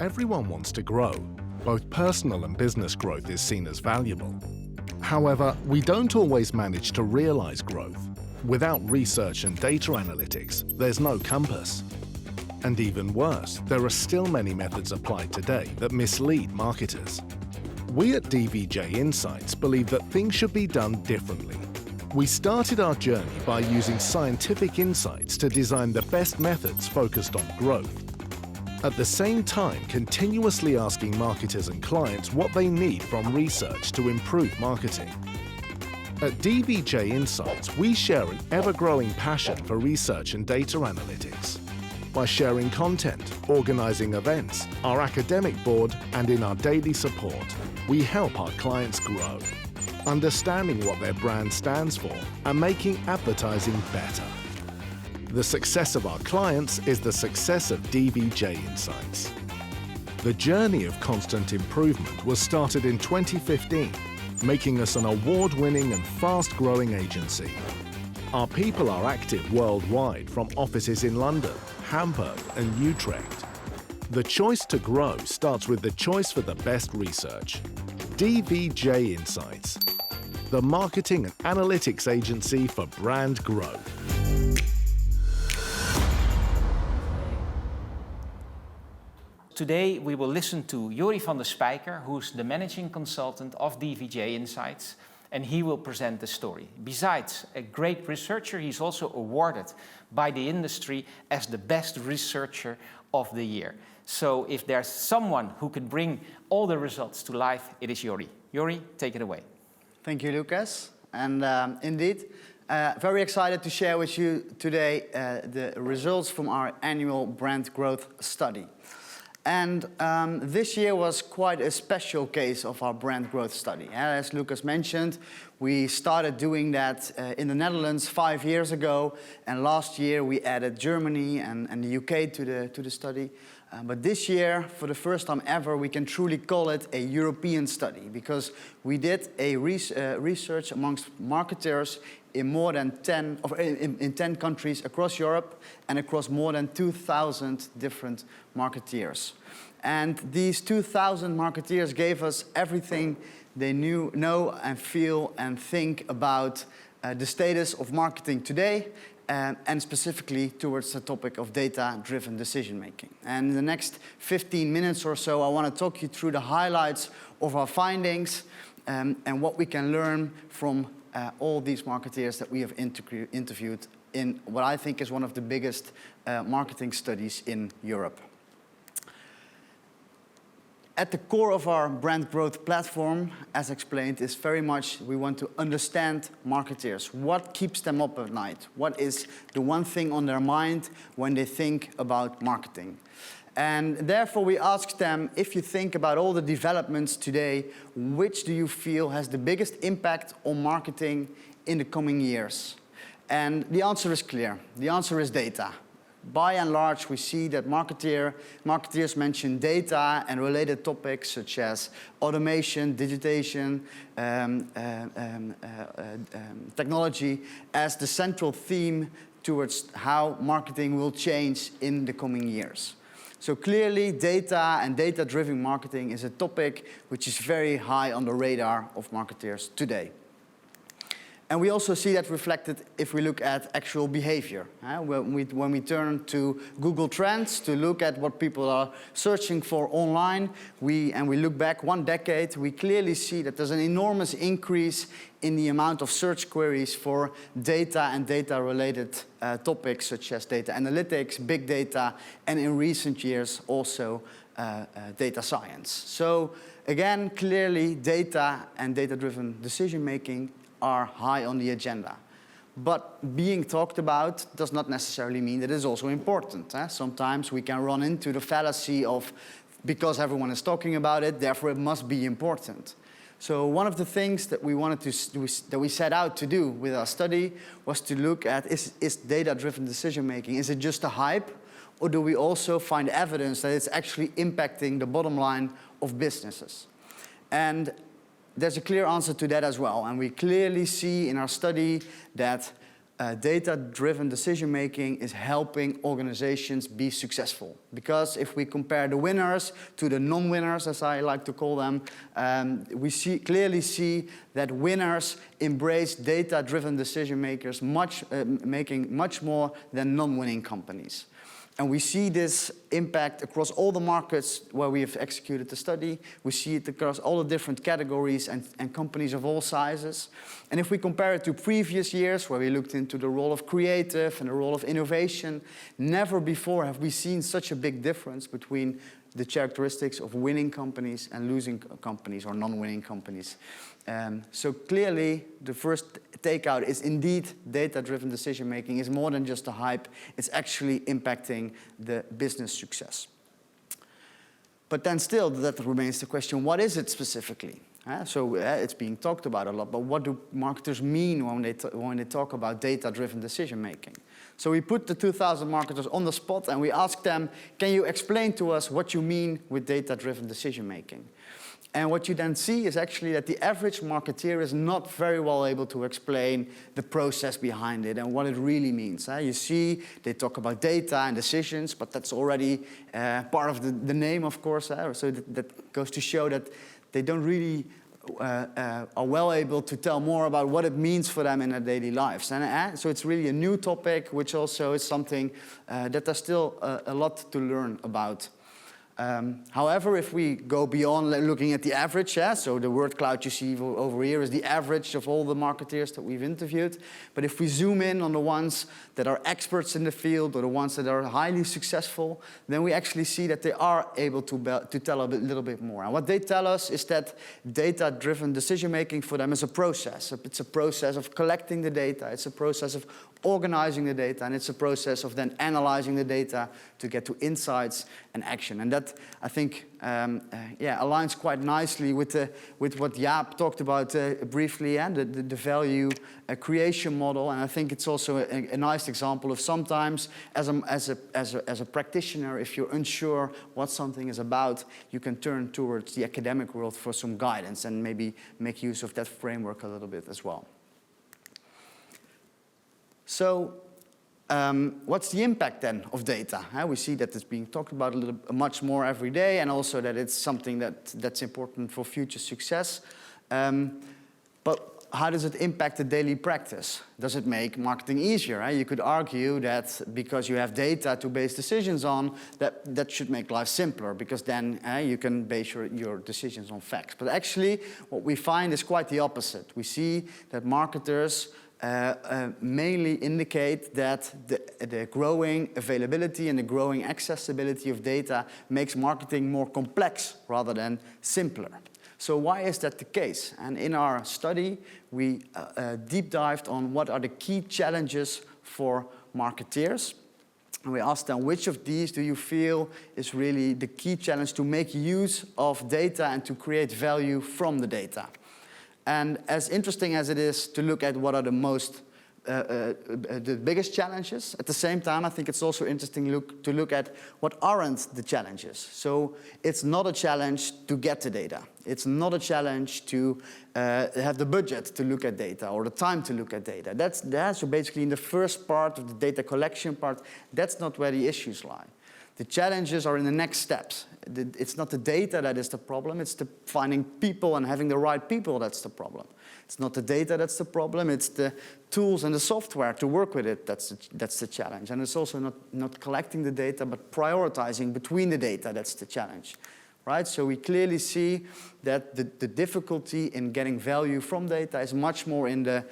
Everyone wants to grow. Both personal and business growth is seen as valuable. However, we don't always manage to realize growth. Without research and data analytics, there's no compass. And even worse, there are still many methods applied today that mislead marketers. We at DVJ Insights believe that things should be done differently. We started our journey by using scientific insights to design the best methods focused on growth. At the same time, continuously asking marketers and clients what they need from research to improve marketing. At DVJ Insights, we share an ever-growing passion for research and data analytics. By sharing content, organizing events, our academic board, and in our daily support, we help our clients grow, understanding what their brand stands for and making advertising better. The success of our clients is the success of DVJ Insights. The journey of constant improvement was started in 2015, making us an award-winning and fast-growing agency. Our people are active worldwide from offices in London, Hamburg and Utrecht. The choice to grow starts with the choice for the best research. DVJ Insights, the marketing and analytics agency for brand growth. Today we will listen to Jori van de Spijker, who's the managing consultant of DVJ Insights, and he will present the story. Besides a great researcher, he's also awarded by the industry as the best researcher of the year. So if there's someone who can bring all the results to life, it is Jori. Jori, take it away. Thank you, Lucas. And indeed, very excited to share with you today the results from our annual brand growth study. And this year was quite a special case of our brand growth study. As Lucas mentioned, we started doing that in the Netherlands 5 years ago, and last year we added Germany and the UK to the study. But this year, for the first time ever, we can truly call it a European study, because we did a research amongst marketers in more than 10 countries across Europe and across more than 2,000 different marketeers. And these 2,000 marketeers gave us everything they know and feel and think about the status of marketing today, and specifically towards the topic of data-driven decision-making. And in the next 15 minutes or so, I want to talk you through the highlights of our findings and what we can learn from all these marketeers that we have interviewed in what I think is one of the biggest marketing studies in Europe. At the core of our brand growth platform, as explained, is very much we want to understand marketers. What keeps them up at night? What is the one thing on their mind when they think about marketing? And therefore we asked them, if you think about all the developments today, which do you feel has the biggest impact on marketing in the coming years? And the answer is clear. The answer is data. By and large, we see that marketeers mention data and related topics such as automation, digitization, technology as the central theme towards how marketing will change in the coming years. So clearly, data and data-driven marketing is a topic which is very high on the radar of marketers today. And we also see that reflected if we look at actual behavior. When we turn to Google Trends to look at what people are searching for online, and we look back 1 decade, we clearly see that there's an enormous increase in the amount of search queries for data and data-related topics such as data analytics, big data, and in recent years also data science. So again, clearly data and data-driven decision-making are high on the agenda. But being talked about does not necessarily mean that it's also important. Sometimes we can run into the fallacy of, because everyone is talking about it, therefore it must be important. So one of the things that we wanted that we set out to do with our study was to look at, is data-driven decision-making, is it just a hype? Or do we also find evidence that it's actually impacting the bottom line of businesses? And there's a clear answer to that as well. And we clearly see in our study that data-driven decision-making is helping organizations be successful. Because if we compare the winners to the non-winners, as I like to call them, we clearly see that winners embrace data-driven decision-makers making much more than non-winning companies. And we see this impact across all the markets where we have executed the study. We see it across all the different categories and companies of all sizes. And if we compare it to previous years, where we looked into the role of creative and the role of innovation, never before have we seen such a big difference between the characteristics of winning companies and losing companies or non-winning companies. So clearly, the first takeout is indeed data-driven decision-making is more than just a hype. It's actually impacting the business success. But then still, that remains the question, what is it specifically? It's being talked about a lot, but what do marketers mean when they talk about data-driven decision-making? So we put the 2,000 marketers on the spot and we asked them, can you explain to us what you mean with data-driven decision-making? And what you then see is actually that the average marketeer is not very well able to explain the process behind it and what it really means. You see, they talk about data and decisions, but that's already part of the name, of course. So that goes to show that they don't really are well able to tell more about what it means for them in their daily lives. And so it's really a new topic, which also is something that there's still a lot to learn about. However, if we go beyond looking at the average, so the word cloud you see over here is the average of all the marketeers that we've interviewed. But if we zoom in on the ones that are experts in the field or the ones that are highly successful, then we actually see that they are able to tell a little bit more. And what they tell us is that data-driven decision-making for them is a process. It's a process of collecting the data. It's a process of organizing the data, and it's a process of then analyzing the data to get to insights and action. And that, I think, aligns quite nicely with what Jaap talked about briefly, and the value creation model. And I think it's also a nice example of sometimes, as a practitioner, if you're unsure what something is about, you can turn towards the academic world for some guidance and maybe make use of that framework a little bit as well. So what's the impact then of data? We see that it's being talked about much more every day, and also that it's something that's important for future success. But how does it impact the daily practice? Does it make marketing easier? You could argue that because you have data to base decisions on, that should make life simpler, because then you can base your decisions on facts. But actually, what we find is quite the opposite. We see that marketers mainly indicate that the growing availability and the growing accessibility of data makes marketing more complex rather than simpler. So why is that the case? And in our study, we deep dived on what are the key challenges for marketeers. And we asked them, which of these do you feel is really the key challenge to make use of data and to create value from the data? And as interesting as it is to look at what are the biggest challenges, at the same time, I think it's also interesting to look at what aren't the challenges. So it's not a challenge to get the data. It's not a challenge to have the budget to look at data or the time to look at data. So basically in the first part of the data collection part, that's not where the issues lie. The challenges are in the next steps. It's not the data that is the problem, it's the finding people and having the right people that's the problem. It's not the data that's the problem, it's the tools and the software to work with it that's the challenge. And it's also not collecting the data, but prioritizing between the data that's the challenge. Right? So we clearly see that the difficulty in getting value from data is much more in the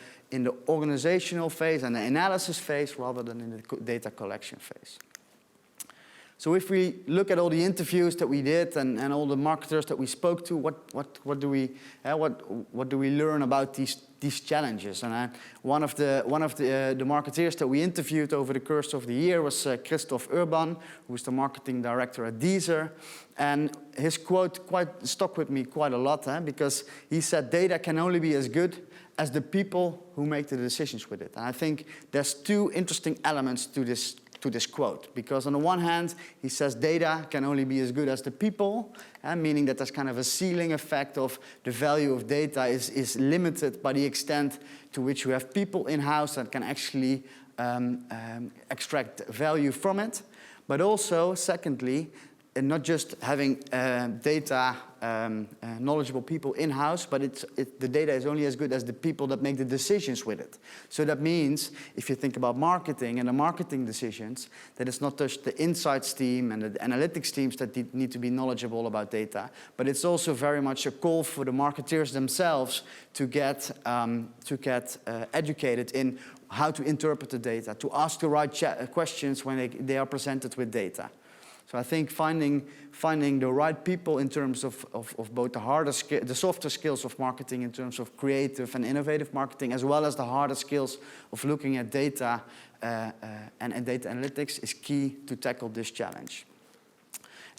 organizational phase and the analysis phase rather than in the data collection phase. So if we look at all the interviews that we did and all the marketers that we spoke to, what do we learn about these challenges? And one of the marketeers that we interviewed over the course of the year was Christoph Urban, who's the marketing director at Deezer. And his quote stuck with me quite a lot, because he said data can only be as good as the people who make the decisions with it. And I think there's two interesting elements to this to this quote. Because on the one hand, he says data can only be as good as the people, meaning that there's kind of a ceiling effect of the value of data is limited by the extent to which you have people in-house that can actually extract value from it. But also, secondly, and not just having data, knowledgeable people in-house, but the data is only as good as the people that make the decisions with it. So that means, if you think about marketing and the marketing decisions, that it's not just the insights team and the analytics teams that need to be knowledgeable about data, but it's also very much a call for the marketeers themselves to get educated in how to interpret the data, to ask the right questions when they are presented with data. So I think finding the right people in terms of both the softer skills of marketing in terms of creative and innovative marketing, as well as the harder skills of looking at data and data analytics is key to tackle this challenge.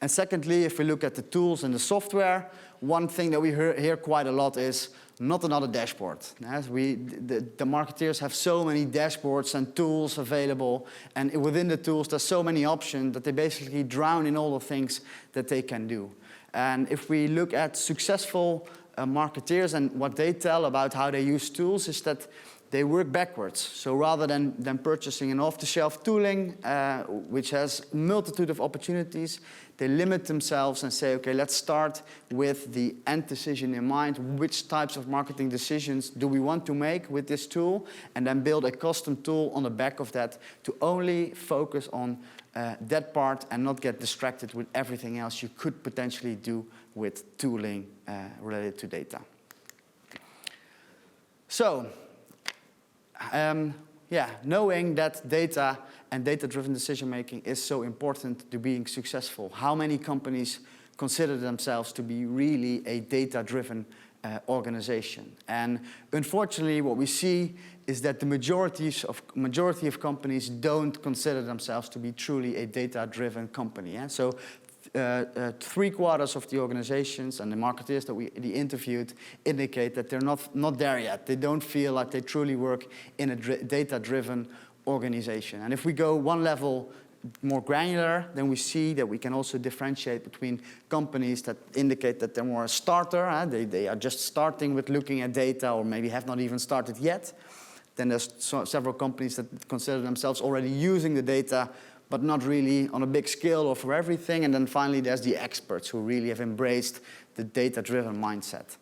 And secondly, if we look at the tools and the software, one thing that we hear quite a lot is not another dashboard. The marketeers have so many dashboards and tools available, and within the tools there's so many options that they basically drown in all the things that they can do. And if we look at successful marketeers and what they tell about how they use tools is that they work backwards. So rather than purchasing an off-the-shelf tooling, which has a multitude of opportunities, they limit themselves and say, okay, let's start with the end decision in mind. Which types of marketing decisions do we want to make with this tool? And then build a custom tool on the back of that to only focus on that part and not get distracted with everything else you could potentially do with tooling related to data. So, knowing that data and data-driven decision-making is so important to being successful, how many companies consider themselves to be really a data-driven organization? And unfortunately, what we see is that the majority of companies don't consider themselves to be truly a data-driven company. So 3/4 of the organizations and the marketers that we interviewed indicate that they're not there yet. They don't feel like they truly work in a data-driven organization. And if we go one level more granular, then we see that we can also differentiate between companies that indicate that they're more a starter. They are just starting with looking at data or maybe have not even started yet. Then there's several companies that consider themselves already using the data but not really on a big scale or for everything. And then finally, there's the experts who really have embraced the data-driven mindset.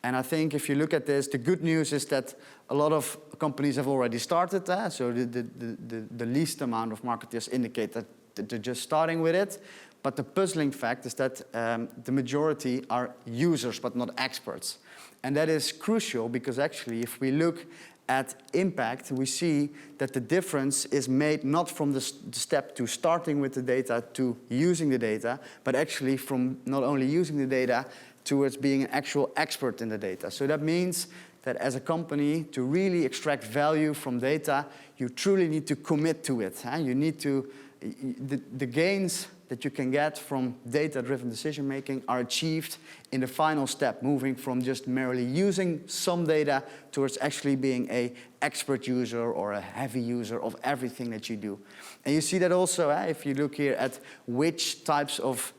And I think if you look at this, the good news is that a lot of companies have already started. So the least amount of marketers indicate that they're just starting with it. But the puzzling fact is that the majority are users, but not experts. And that is crucial because actually, if we look at impact, we see that the difference is made not from the step to starting with the data to using the data, but actually from not only using the data towards being an actual expert in the data. So that means that as a company, to really extract value from data, you truly need to commit to it. You need to, the gains that you can get from data-driven decision-making are achieved in the final step, moving from just merely using some data towards actually being an expert user or a heavy user of everything that you do. And you see that also if you look here at which types of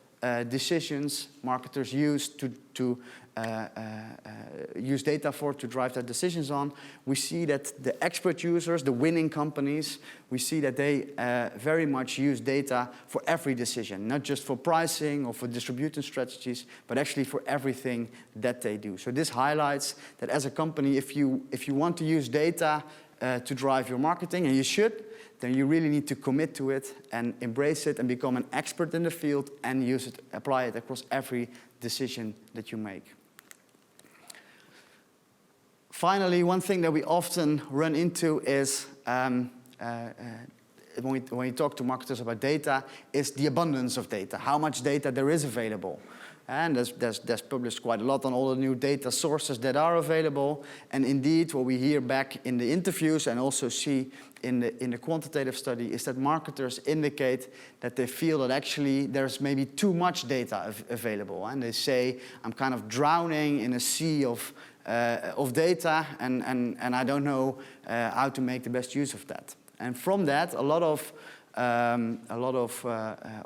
decisions marketers use to use data for to drive their decisions on, we see that the expert users, the winning companies, we see that they very much use data for every decision, not just for pricing or for distribution strategies, but actually for everything that they do. So this highlights that as a company, if you want to use data to drive your marketing, and you should, then you really need to commit to it and embrace it and become an expert in the field and use it, apply it across every decision that you make. Finally, one thing that we often run into is when we talk to marketers about data is the abundance of data, how much data there is available. And there's published quite a lot on all the new data sources that are available. And indeed, what we hear back in the interviews and also see in the quantitative study is that marketers indicate that they feel that actually there's maybe too much data available. And they say, I'm kind of drowning in a sea of data and I don't know how to make the best use of that. And from that, a lot of a lot of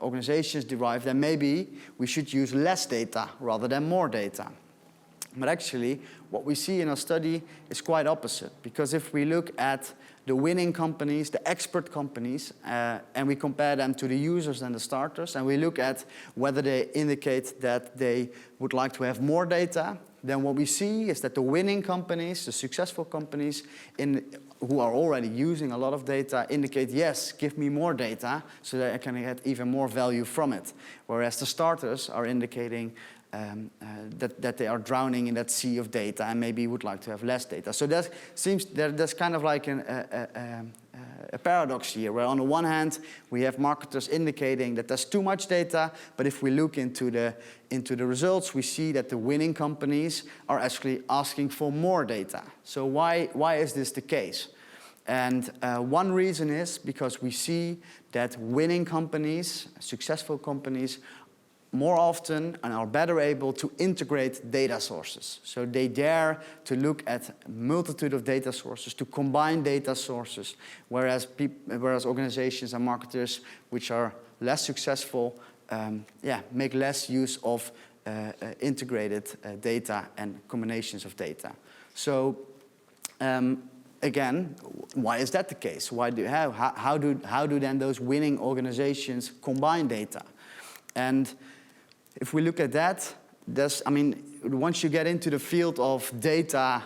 organizations derive, then maybe we should use less data rather than more data. But actually, what we see in our study is quite opposite. Because if we look at the winning companies, the expert companies, and we compare them to the users and the starters, and we look at whether they indicate that they would like to have more data, then what we see is that the winning companies, the successful companies who are already using a lot of data indicate, yes, give me more data so that I can get even more value from it. Whereas the starters are indicating that they are drowning in that sea of data and maybe would like to have less data. So that seems there's kind of like a paradox here, where on the one hand we have marketers indicating that there's too much data, but if we look into the results, we see that the winning companies are actually asking for more data. So why is this the case? And one reason is because we see that winning companies, successful companies, more often and are better able to integrate data sources. So they dare to look at a multitude of data sources, to combine data sources, whereas organizations and marketers which are less successful make less use of integrated data and combinations of data. So again, why is that the case? How do then those winning organizations combine data? And if we look at that, once you get into the field of data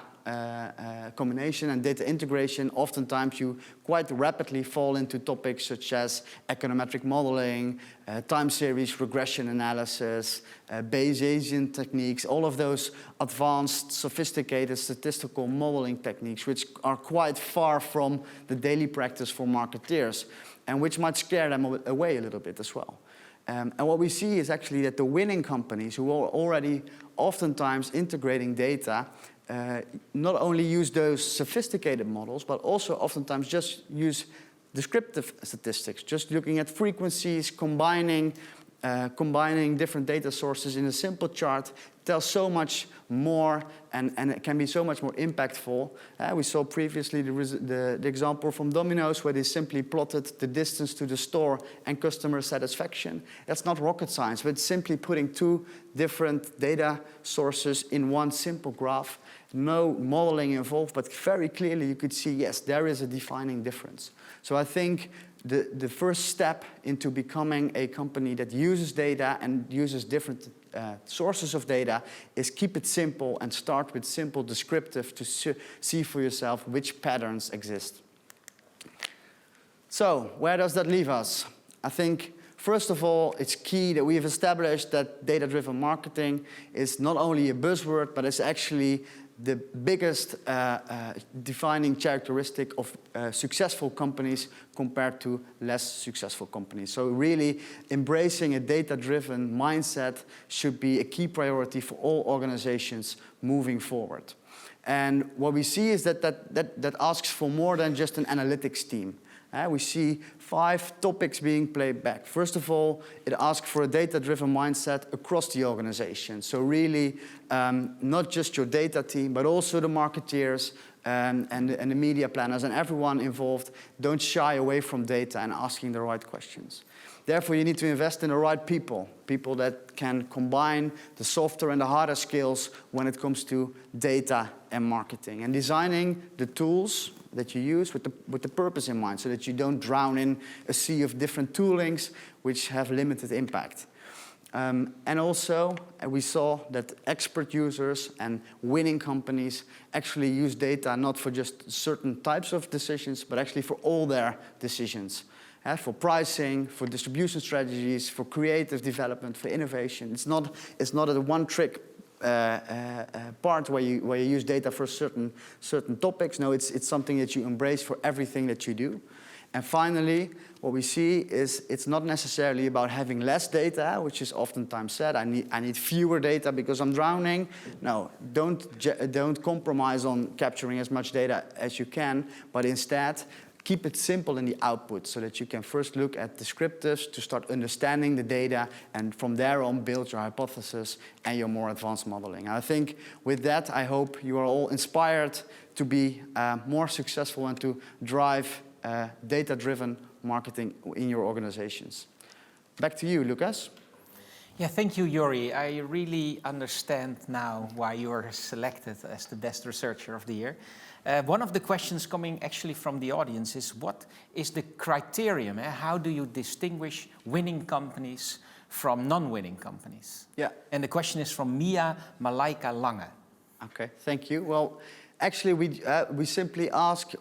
combination and data integration, oftentimes you quite rapidly fall into topics such as econometric modeling, time series regression analysis, Bayesian techniques, all of those advanced, sophisticated statistical modeling techniques, which are quite far from the daily practice for marketeers, and which might scare them away a little bit as well. And what we see is actually that the winning companies who are already oftentimes integrating data not only use those sophisticated models, but also oftentimes just use descriptive statistics, just looking at frequencies, combining different data sources in a simple chart tells so much more and it can be so much more impactful. We saw previously the example from Domino's where they simply plotted the distance to the store and customer satisfaction. That's not rocket science, but simply putting two different data sources in one simple graph. No modeling involved, but very clearly you could see, yes, there is a defining difference. So I think the first step into becoming a company that uses data and uses different sources of data is keep it simple and start with simple descriptive to see for yourself which patterns exist. So where does that leave us? I think first of all, it's key that we have established that data-driven marketing is not only a buzzword, but it's actually the biggest defining characteristic of successful companies compared to less successful companies. So really embracing a data-driven mindset should be a key priority for all organizations moving forward. And what we see is that asks for more than just an analytics team. We see 5 topics being played back. First of all, it asks for a data-driven mindset across the organization. So really, not just your data team, but also the marketeers and the media planners and everyone involved don't shy away from data and asking the right questions. Therefore, you need to invest in the right people that can combine the softer and the harder skills when it comes to data and marketing. And designing the tools that you use with the purpose in mind so that you don't drown in a sea of different toolings which have limited impact. And also, we saw that expert users and winning companies actually use data not for just certain types of decisions, but actually for all their decisions. For pricing, for distribution strategies, for creative development, for innovation. It's not a one-trick part where you use data for certain topics. No, it's something that you embrace for everything that you do. And finally, what we see is it's not necessarily about having less data, which is oftentimes said, I need fewer data because I'm drowning. No, don't compromise on capturing as much data as you can, but instead keep it simple in the output so that you can first look at descriptives to start understanding the data and from there on build your hypothesis and your more advanced modeling. And I think with that, I hope you are all inspired to be more successful and to drive data-driven marketing in your organizations. Back to you, Lucas. Yeah, thank you, Jori. I really understand now why you are selected as the best researcher of the year. One of the questions coming actually from the audience is, what is the criterion? How do you distinguish winning companies from non-winning companies? Yeah. And the question is from Mia Malaika Lange. Okay, thank you. Well, actually, we simply ask,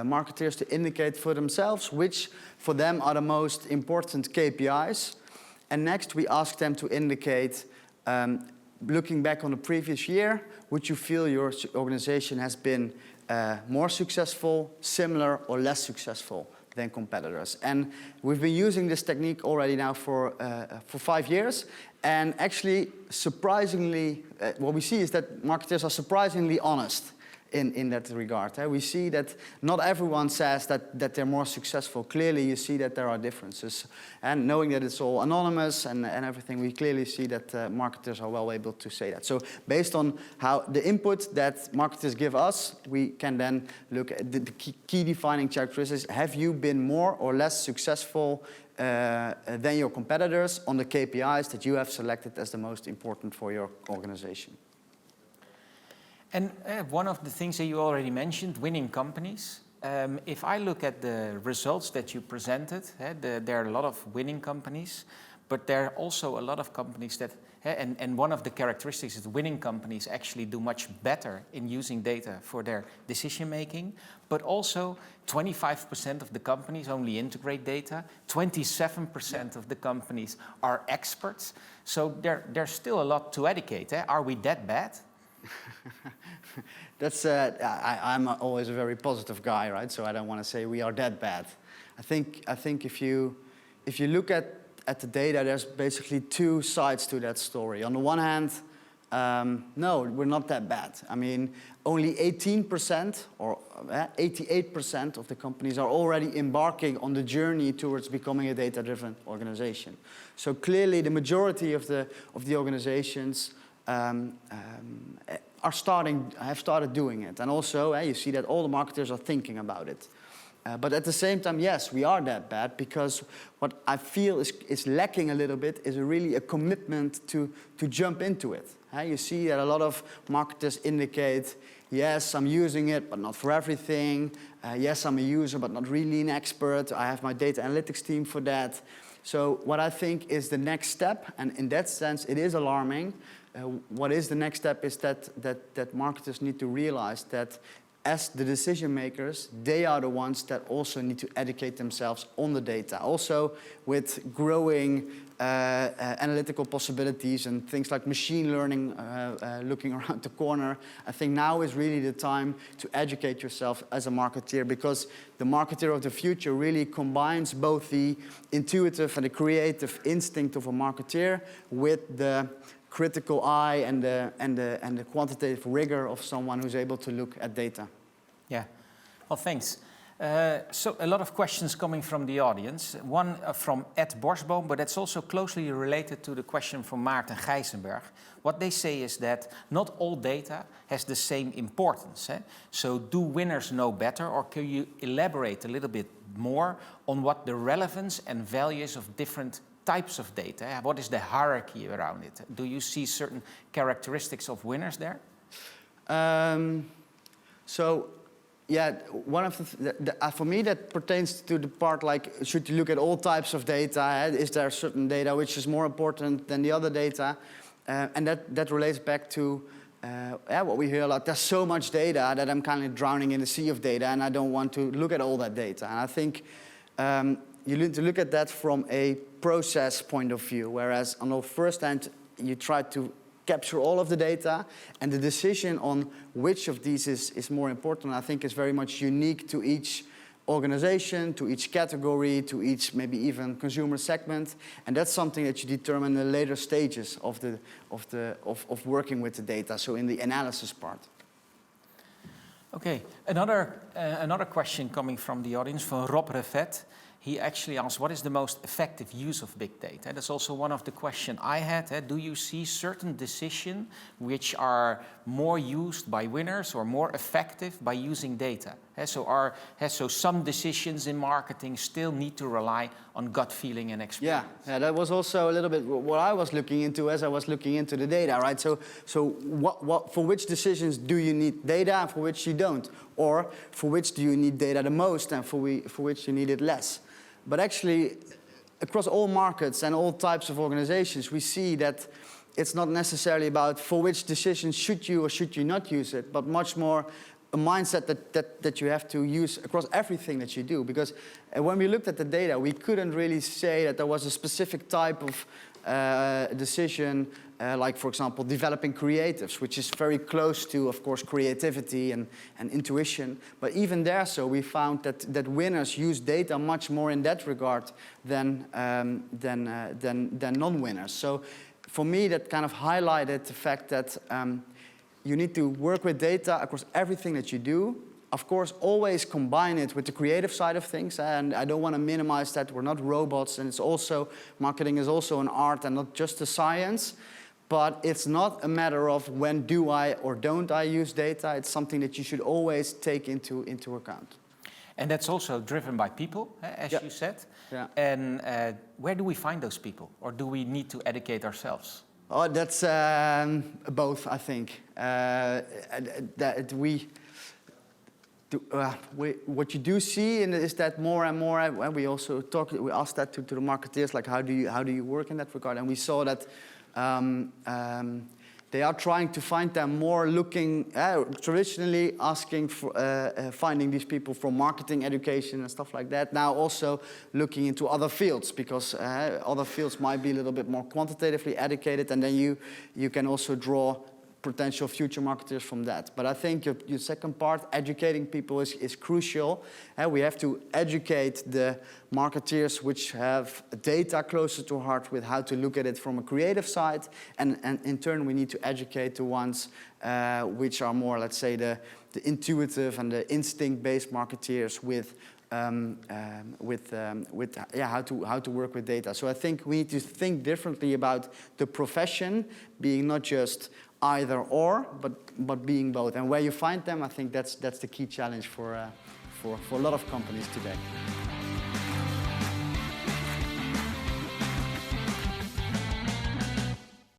marketers to indicate for themselves which for them are the most important KPIs. And next, we ask them to indicate, looking back on the previous year, would you feel your organization has been more successful, similar, or less successful than competitors? And we've been using this technique already now for 5 years. And actually, surprisingly, what we see is that marketers are surprisingly honest in that regard. We see that not everyone says that they're more successful. Clearly, you see that there are differences. And knowing that it's all anonymous and everything, we clearly see that marketers are well able to say that. So based on how the input that marketers give us, we can then look at the key defining characteristics. Have you been more or less successful than your competitors on the KPIs that you have selected as the most important for your organization? And one of the things that you already mentioned, winning companies. If I look at the results that you presented, there are a lot of winning companies, but there are also a lot of companies that, and one of the characteristics is winning companies actually do much better in using data for their decision making, but also 25% of the companies only integrate data, 27% of the companies are experts, so there's still a lot to educate. Are we that bad? That's I'm always a very positive guy, right? So I don't want to say we are that bad. I think if you look at the data, there's basically two sides to that story. On the one hand, no, we're not that bad. I mean, only 18% or 88% of the companies are already embarking on the journey towards becoming a data-driven organization. So clearly, the majority of the organizations have started doing it. And also, you see that all the marketers are thinking about it. But at the same time, yes, we are that bad, because what I feel is lacking a little bit is really a commitment to jump into it. You see that a lot of marketers indicate, yes, I'm using it, but not for everything. Yes, I'm a user, but not really an expert. I have my data analytics team for that. So what I think is the next step, and in that sense, it is alarming. What is the next step is that marketers need to realize that as the decision makers, they are the ones that also need to educate themselves on the data. Also with growing analytical possibilities and things like machine learning looking around the corner, I think now is really the time to educate yourself as a marketeer, because the marketer of the future really combines both the intuitive and the creative instinct of a marketeer with the critical eye and the quantitative rigor of someone who's able to look at data. Yeah, well, thanks. So a lot of questions coming from the audience. One from Ed Borsboom, but it's also closely related to the question from Maarten Gijsenberg. What they say is that not all data has the same importance. So do winners know better, or can you elaborate a little bit more on what the relevance and values of different types of data? What is the hierarchy around it? Do you see certain characteristics of winners there? Yeah, one of for me that pertains to the part like, should you look at all types of data? Is there certain data which is more important than the other data? And that relates back to what we hear a lot. There's so much data that I'm kind of drowning in the sea of data, and I don't want to look at all that data. And I think you need to look at that from a process point of view, whereas on the first hand, you try to capture all of the data, and the decision on which of these is more important, I think, is very much unique to each organization, to each category, to each maybe even consumer segment, and that's something that you determine in the later stages of working with the data, so in the analysis part. Okay, another question coming from the audience from Rob Revet. He actually asked, what is the most effective use of big data? That's also one of the questions I had. Do you see certain decisions which are more used by winners or more effective by using data? So some decisions in marketing still need to rely on gut feeling and experience. Yeah, that was also a little bit what I was looking into as I was looking into the data, right? So what for which decisions do you need data and for which you don't? Or for which do you need data the most and for which you need it less? But actually, across all markets and all types of organizations, we see that it's not necessarily about for which decisions should you or should you not use it, but much more a mindset that you have to use across everything that you do. Because when we looked at the data, we couldn't really say that there was a specific type of decision, like, for example, developing creatives, which is very close to, of course, creativity and intuition. But even there, so we found that winners use data much more in that regard than non-winners. So for me, that kind of highlighted the fact that you need to work with data across everything that you do. Of course, always combine it with the creative side of things. And I don't want to minimize that. We're not robots. And it's also, marketing is also an art and not just a science. But it's not a matter of when do I or don't I use data. It's something that you should always take into account. And that's also driven by people, as you said. Yeah. And where do we find those people? Or do we need to educate ourselves? Oh, that's both, I think. What you do see is that more and more, we also we asked that to the marketeers, like how do you work in that regard? And we saw that they are trying to find them more looking, traditionally asking for, finding these people from marketing education and stuff like that. Now also looking into other fields, because other fields might be a little bit more quantitatively educated, and then you can also draw potential future marketers from that. But I think your second part, educating people, is crucial. We have to educate the marketeers which have data closer to heart with how to look at it from a creative side, and in turn we need to educate the ones which are more, let's say, the intuitive and the instinct-based marketeers with how to work with data. So I think we need to think differently about the profession being not just either or, but being both. And where you find them, I think that's the key challenge for a lot of companies today.